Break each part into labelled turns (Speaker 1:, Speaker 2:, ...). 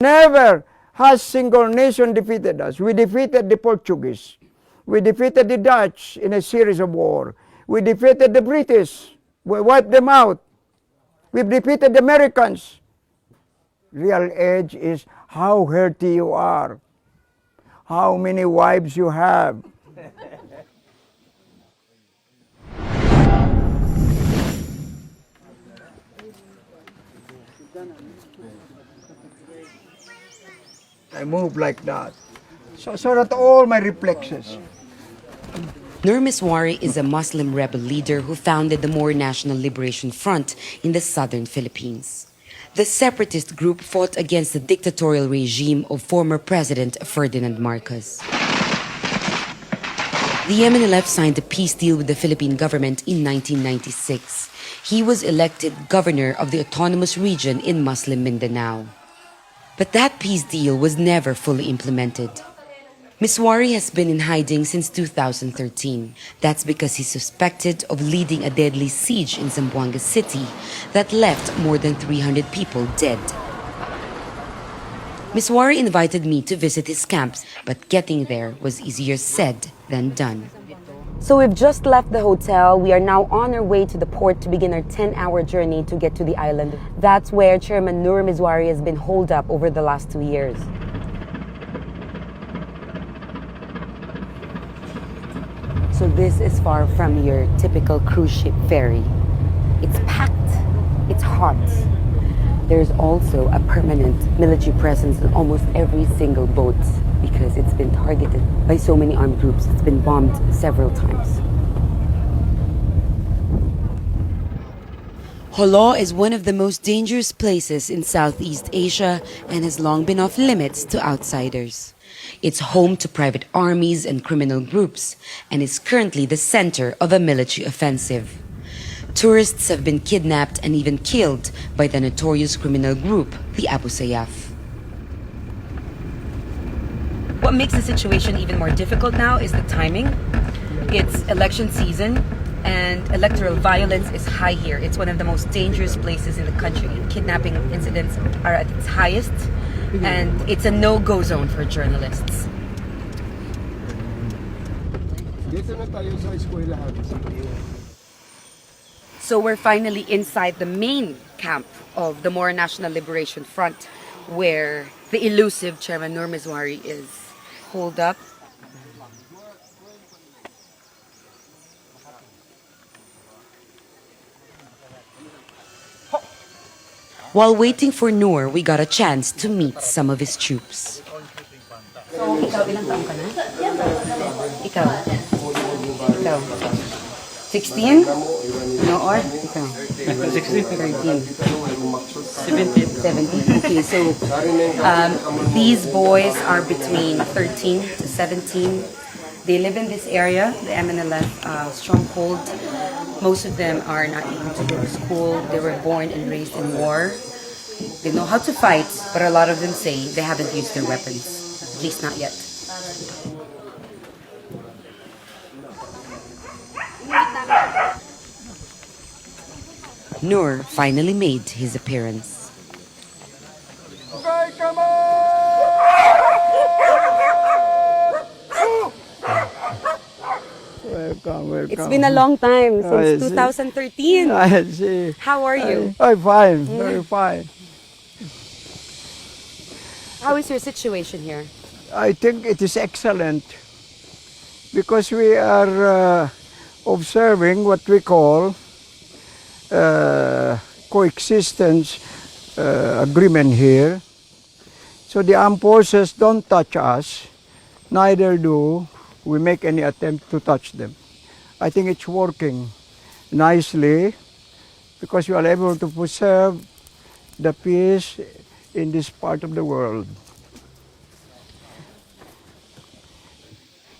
Speaker 1: Never has single nation defeated us. We defeated the Portuguese. We defeated the Dutch in a series of war. We defeated the British. We wiped them out. We've defeated the Americans. Real edge is how healthy you are, how many wives you have. I move like that, so that all my reflexes.
Speaker 2: Nur Miswari is a Muslim rebel leader who founded the Moro National Liberation Front in the southern Philippines. The separatist group fought against the dictatorial regime of former President Ferdinand Marcos. The MNLF signed a peace deal with the Philippine government in 1996. He was elected governor of the autonomous region in Muslim Mindanao. But that peace deal was never fully implemented. Miswari has been in hiding since 2013. That's because he's suspected of leading a deadly siege in Zamboanga City that left more than 300 people dead. Miswari invited me to visit his camps, but getting there was easier said than done. So we've just left the hotel. We are now on our way to the port to begin our 10-hour journey to get to the island. That's where Chairman Nur Miswari has been holed up over the last 2 years. So this is far from your typical cruise ship ferry. It's packed, it's hot. There's also a permanent military presence in almost every single boat because it's been targeted by so many armed groups. It's been bombed several times. Jolo is one of the most dangerous places in Southeast Asia and has long been off limits to outsiders. It's home to private armies and criminal groups and is currently the center of a military offensive. Tourists have been kidnapped and even killed by the notorious criminal group, the Abu Sayyaf. What makes the situation even more difficult now is the timing. It's election season and electoral violence is high here. It's one of the most dangerous places in the country. Kidnapping incidents are at its highest and it's a no-go zone for journalists. So we're finally inside the main camp of the Moro National Liberation Front, where the elusive Chairman Nur Miswari is holed up. While waiting for Nur, we got a chance to meet some of his troops. So, ikaw, ilang taon ka na? Ikaw? Ikaw? 16? Noor? Ikaw?
Speaker 3: 16.
Speaker 2: 13.
Speaker 3: 17.
Speaker 2: 17. Okay, so these boys are between 13 to 17. They live in this area, the MNLF stronghold. Most of them are not able to go to school. They were born and raised in war. They know how to fight, but a lot of them say they haven't used their weapons, at least not yet. Nur finally made his appearance.
Speaker 1: Okay, come on! Welcome.
Speaker 2: It's been a long time, since 2013.
Speaker 1: I see.
Speaker 2: How are you?
Speaker 1: I'm fine, very fine.
Speaker 2: How is your situation here?
Speaker 1: I think it is excellent because we are observing what we call coexistence agreement here. So the armed forces don't touch us, neither do we make any attempt to touch them. I think it's working nicely because we are able to preserve the peace in this part of the world.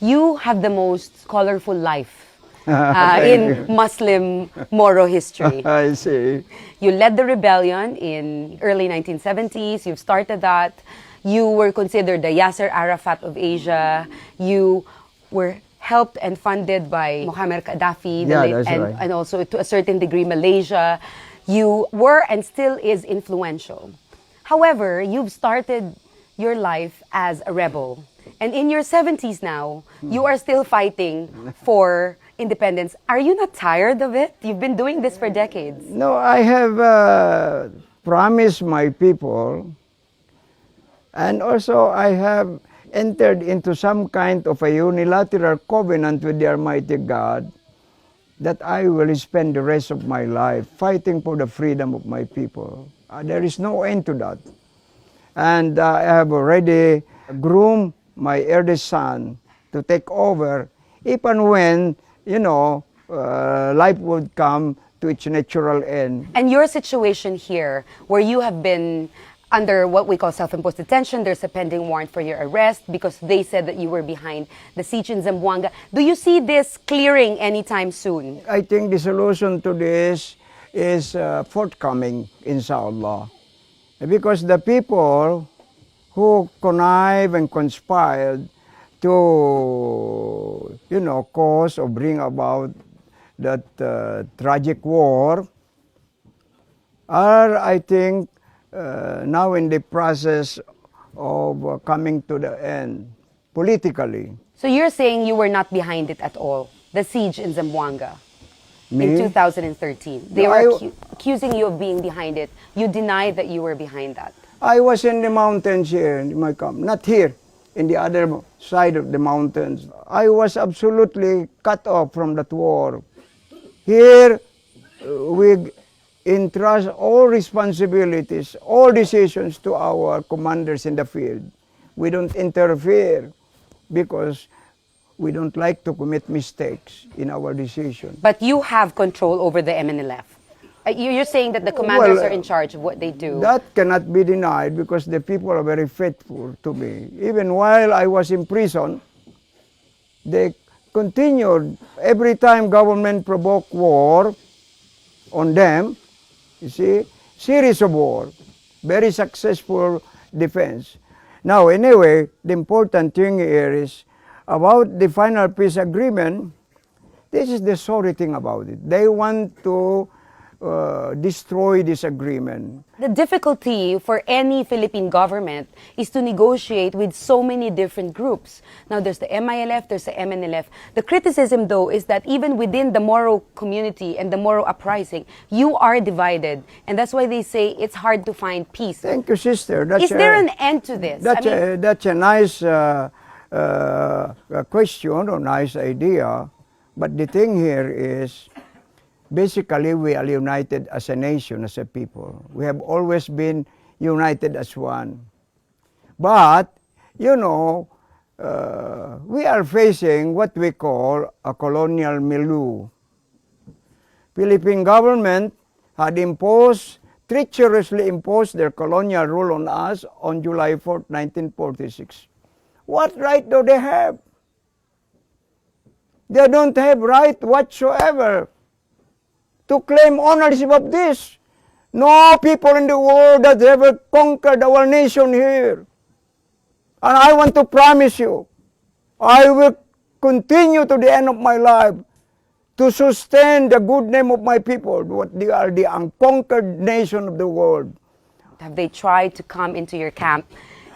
Speaker 2: You have the most colorful life in Muslim Moro history.
Speaker 1: I see.
Speaker 2: You led the rebellion in early 1970s. You've started that. You were considered the Yasser Arafat of Asia. You were helped and funded by Muammar Gaddafi, and also to a certain degree Malaysia. You were and still is influential. However, you've started your life as a rebel. And in your 70s now, you are still fighting for independence. Are you not tired of it? You've been doing this for decades.
Speaker 1: No, I have promised my people, and also I have entered into some kind of a unilateral covenant with the Almighty God that I will spend the rest of my life fighting for the freedom of my people. There is no end to that. And I have already groomed my eldest son to take over if and when, life would come to its natural end.
Speaker 2: And your situation here, where you have been under what we call self-imposed detention, there's a pending warrant for your arrest because they said that you were behind the siege in Zamboanga. Do you see this clearing anytime soon?
Speaker 1: I think the solution to this is forthcoming, inshallah. Because the people who connive and conspired to, cause or bring about that tragic war are, I think, now in the process of coming to the end politically.
Speaker 2: So you're saying you were not behind it at all, the siege in Zamboanga in
Speaker 1: Me?
Speaker 2: 2013. They
Speaker 1: No,
Speaker 2: were accusing you of being behind it. You denied that you were behind that.
Speaker 1: I was in the mountains here in my camp, not here, in the other side of the mountains. I was absolutely cut off from that war. Here, we entrust all responsibilities, all decisions to our commanders in the field. We don't interfere because we don't like to commit mistakes in our decisions.
Speaker 2: But you have control over the MNLF. You're saying that the commanders
Speaker 1: Well,
Speaker 2: are in charge of what they do.
Speaker 1: That cannot be denied because the people are very faithful to me. Even while I was in prison, they continued. Every time government provoked war on them, you see, series of war, very successful defense. Now, anyway, the important thing here is about the final peace agreement. This is the sorry thing about it. They want to destroy this agreement.
Speaker 2: The difficulty for any Philippine government is to negotiate with so many different groups. Now, there's the MILF, there's the MNLF. The criticism, though, is that even within the Moro community and the Moro uprising, you are divided. And that's why they say it's hard to find peace.
Speaker 1: Thank you, sister.
Speaker 2: Is there an end to this?
Speaker 1: That's a nice question or nice idea. But the thing here is, basically, we are united as a nation, as a people. We have always been united as one. But, we are facing what we call a colonial milieu. Philippine government had treacherously imposed their colonial rule on us on July 4, 1946. What right do they have? They don't have right whatsoever to claim ownership of this. No people in the world has ever conquered our nation here. And I want to promise you, I will continue to the end of my life to sustain the good name of my people. What they are, the unconquered nation of the world.
Speaker 2: Have they tried to come into your camp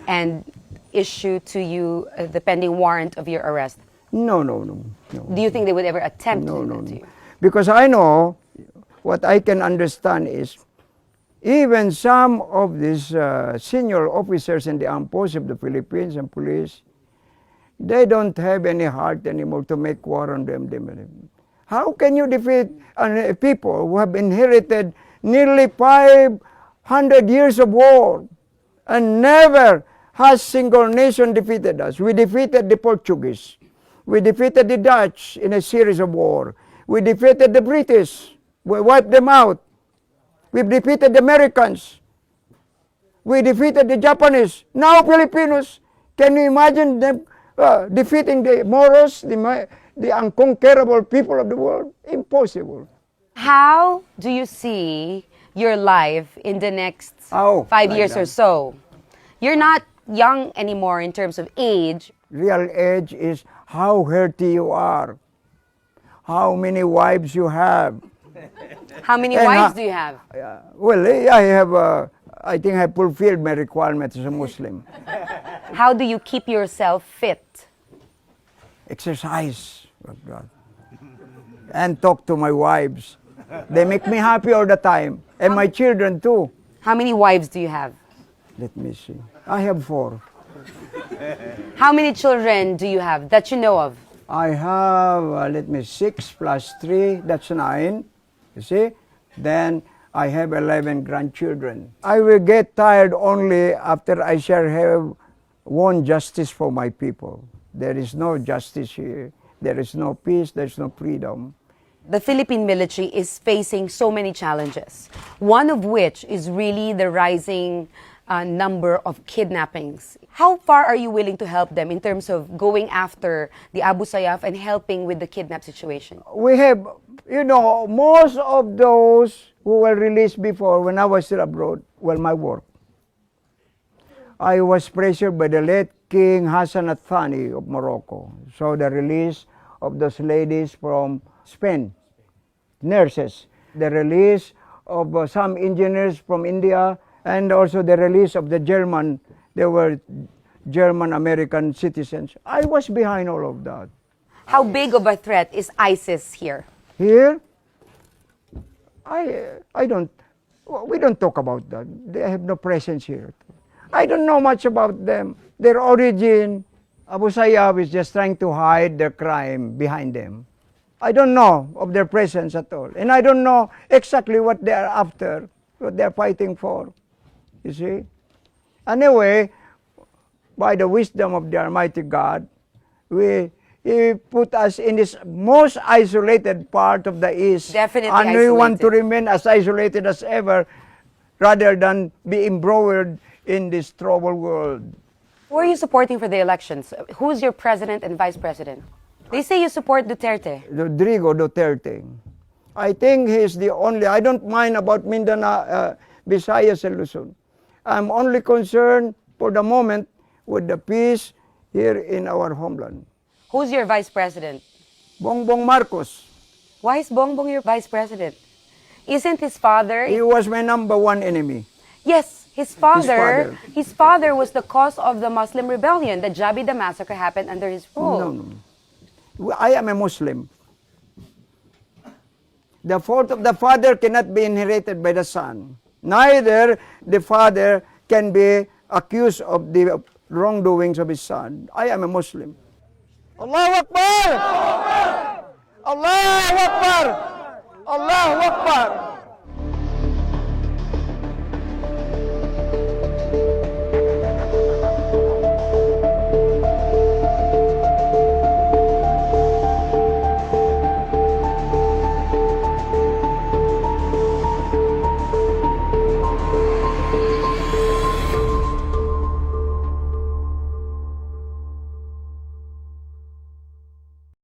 Speaker 2: and issue to you the pending warrant of your arrest?
Speaker 1: No.
Speaker 2: Do you think they would ever attempt to do that to you?
Speaker 1: Because I know, what I can understand is, even some of these senior officers in the armed forces of the Philippines and police, they don't have any heart anymore to make war on them. How can you defeat people who have inherited nearly 500 years of war and never has single nation defeated us? We defeated the Portuguese. We defeated the Dutch in a series of war. We defeated the British. We wiped them out. We defeated the Americans. We defeated the Japanese. Now Filipinos, can you imagine them defeating the Moros, the unconquerable people of the world? Impossible.
Speaker 2: How do you see your life in the next 5 years or so? You're not young anymore in terms of age.
Speaker 1: Real age is how healthy you are, how many wives you have.
Speaker 2: How many wives do you have?
Speaker 1: Well, I have I think I fulfilled my requirements as a Muslim.
Speaker 4: How do you keep yourself fit?
Speaker 1: Exercise, oh God. And talk to my wives. They make me happy all the time. And my children too.
Speaker 4: How many wives do you have?
Speaker 1: Let me see. I have 4.
Speaker 4: How many children do you have that you know of?
Speaker 1: I have, 6 plus 3, that's 9. You see? Then I have 11 grandchildren. I will get tired only after I shall have won justice for my people. There is no justice here. There is no peace. There is no freedom.
Speaker 4: The Philippine military is facing so many challenges, one of which is really the rising number of kidnappings. How far are you willing to help them in terms of going after the Abu Sayyaf and helping with the kidnap situation?
Speaker 1: We have, most of those who were released before when I was still abroad, my work. I was pressured by the late King Hassan al-Thani of Morocco. So the release of those ladies from Spain, nurses, the release of some engineers from India, and also the release of the German, they were German-American citizens. I was behind all of that.
Speaker 4: How big of a threat is ISIS here?
Speaker 1: Here, we don't talk about that. They have no presence here. I don't know much about them. Their origin, Abu Sayyaf is just trying to hide their crime behind them. I don't know of their presence at all. And I don't know exactly what they are after, what they are fighting for. You see? Anyway, by the wisdom of the Almighty God, He put us in this most isolated part of the East.
Speaker 4: Definitely
Speaker 1: and we want to
Speaker 4: isolated.
Speaker 1: remain as isolated as ever rather than be embroiled in this troubled world.
Speaker 4: Who are you supporting for the elections? Who's your president and vice president? They say you support Duterte.
Speaker 1: Rodrigo Duterte. I think he's the only, I don't mind about Mindanao, Visayas and Luzon. I'm only concerned for the moment with the peace here in our homeland.
Speaker 4: Who's your vice president?
Speaker 1: Bongbong Marcos.
Speaker 4: Why is Bongbong your vice president? Isn't his father?
Speaker 1: He was my number one enemy.
Speaker 4: Yes, his
Speaker 1: father.
Speaker 4: father was the cause of the Muslim rebellion. The Jabida massacre happened under his rule.
Speaker 1: No. I am a Muslim. The fault of the father cannot be inherited by the son. Neither the father can be accused of the wrongdoings of his son. I am a Muslim. Allahu Akbar! Allahu Akbar! Allahu Akbar!